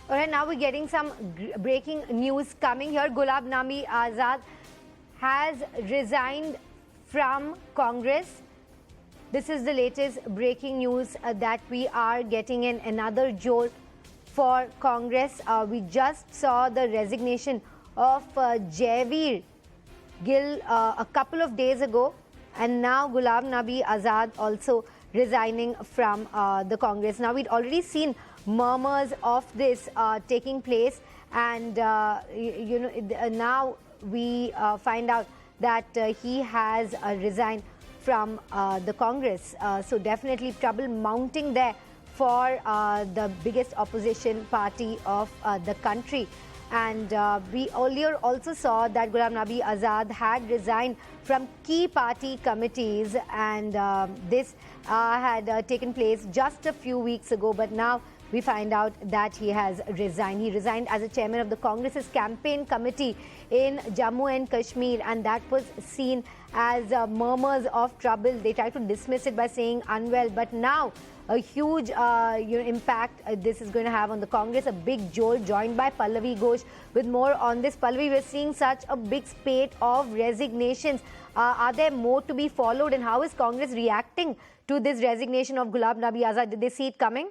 All right, now we're getting some breaking news coming here. Ghulam Nabi Azad has resigned from Congress. This is the latest breaking news that we are getting in another jolt for Congress. We just saw the resignation of Jaivir Gill a couple of days ago, and now Ghulam Nabi Azad also resigning from the Congress. Now, we'd already seen murmurs of this taking place, and now we find out that he has resigned from the Congress. So definitely trouble mounting there for the biggest opposition party of the country. And we earlier also saw that Ghulam Nabi Azad had resigned from key party committees, and this had taken place just a few weeks ago. But now we find out that he has resigned. He resigned as a chairman of the Congress's campaign committee in Jammu and Kashmir, and that was seen as murmurs of trouble. They tried to dismiss it by saying unwell, but now a huge impact this is going to have on the Congress, a big jolt, joined by Pallavi Ghosh with more on this. Pallavi, we're seeing such a big spate of resignations. Are there more to be followed, and how is Congress reacting to this resignation of Ghulam Nabi Azad? Did they see it coming?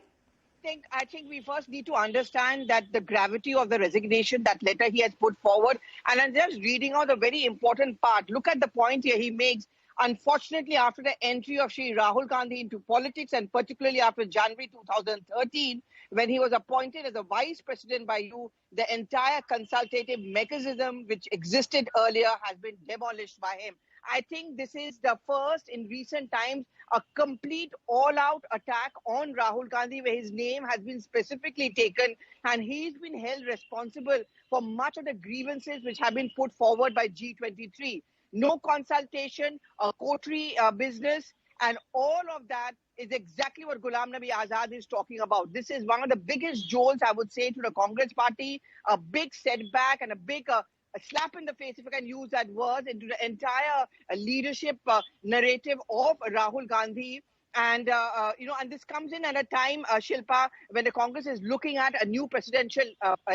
I think we first need to understand that the gravity of the resignation, that letter he has put forward, and I'm just reading out a very important part. Look at the point here he makes. Unfortunately, after the entry of Shri Rahul Gandhi into politics, and particularly after January 2013, when he was appointed as a vice president by you, the entire consultative mechanism which existed earlier has been demolished by him. I think this is the first in recent times, a complete all-out attack on Rahul Gandhi, where his name has been specifically taken, and he's been held responsible for much of the grievances which have been put forward by G23. No consultation, a coterie business, and all of that is exactly what Ghulam Nabi Azad is talking about. This is one of the biggest jolts, I would say, to the Congress party, a big setback and a big a slap in the face, if I can use that word, into the entire leadership narrative of Rahul Gandhi. And, and this comes in at a time, Shilpa, when the Congress is looking at a new presidential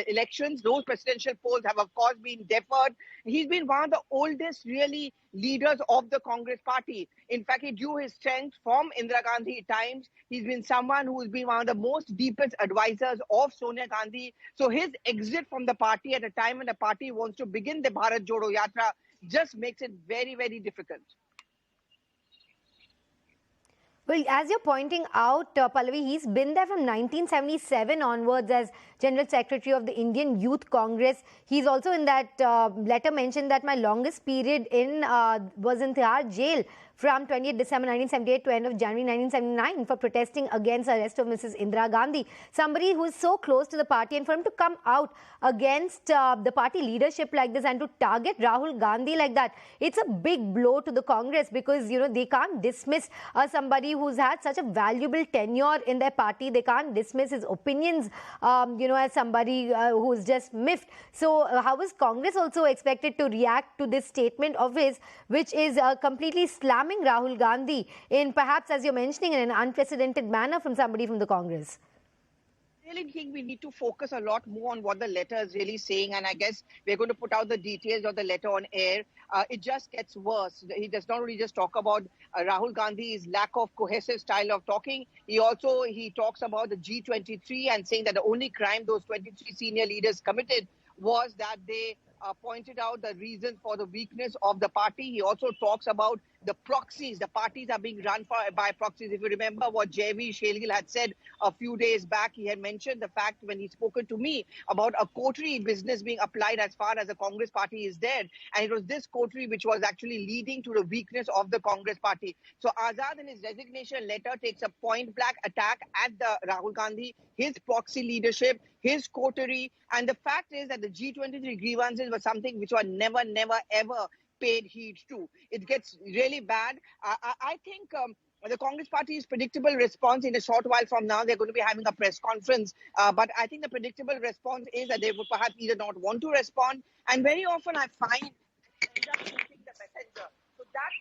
elections. Those presidential polls have, of course, been deferred. He's been one of the oldest, really, leaders of the Congress party. In fact, he drew his strength from Indira Gandhi times. He's been someone who has been one of the most deepest advisors of Sonia Gandhi. So his exit from the party at a time when the party wants to begin the Bharat Jodo Yatra just makes it very, very difficult. Well, as you're pointing out, Pallavi, he's been there from 1977 onwards as General Secretary of the Indian Youth Congress. He's also in that letter mentioned that my longest period was in Tihar jail from 20th December 1978 to end of January 1979 for protesting against the arrest of Mrs. Indira Gandhi. Somebody who is so close to the party, and for him to come out against the party leadership like this and to target Rahul Gandhi like that, it's a big blow to the Congress, because, they can't dismiss somebody who's had such a valuable tenure in their party. They can't dismiss his opinions, as somebody who's just miffed. So how is Congress also expected to react to this statement of his, which is completely slamming Rahul Gandhi in, perhaps, as you're mentioning, in an unprecedented manner from somebody from the Congress? I really think we need to focus a lot more on what the letter is really saying, and I guess we're going to put out the details of the letter on air. It just gets worse. He does not only just talk about Rahul Gandhi's lack of cohesive style of talking. He talks about the G23 and saying that the only crime those 23 senior leaders committed was that they pointed out the reasons for the weakness of the party. He also talks about the proxies. The parties are being run by proxies. If you remember what Jaivir Gill had said a few days back, he had mentioned the fact when he spoken to me about a coterie business being applied as far as the Congress party is there. And it was this coterie which was actually leading to the weakness of the Congress party. So Azad in his resignation letter takes a point-blank attack at the Rahul Gandhi, his proxy leadership, his coterie. And the fact is that the G23 grievances were something which were never, ever paid heed to. It gets really bad. I think the Congress Party's predictable response in a short while from now, they're going to be having a press conference. But I think the predictable response is that they would perhaps either not want to respond. And very often I find they end up shooting the messenger. So that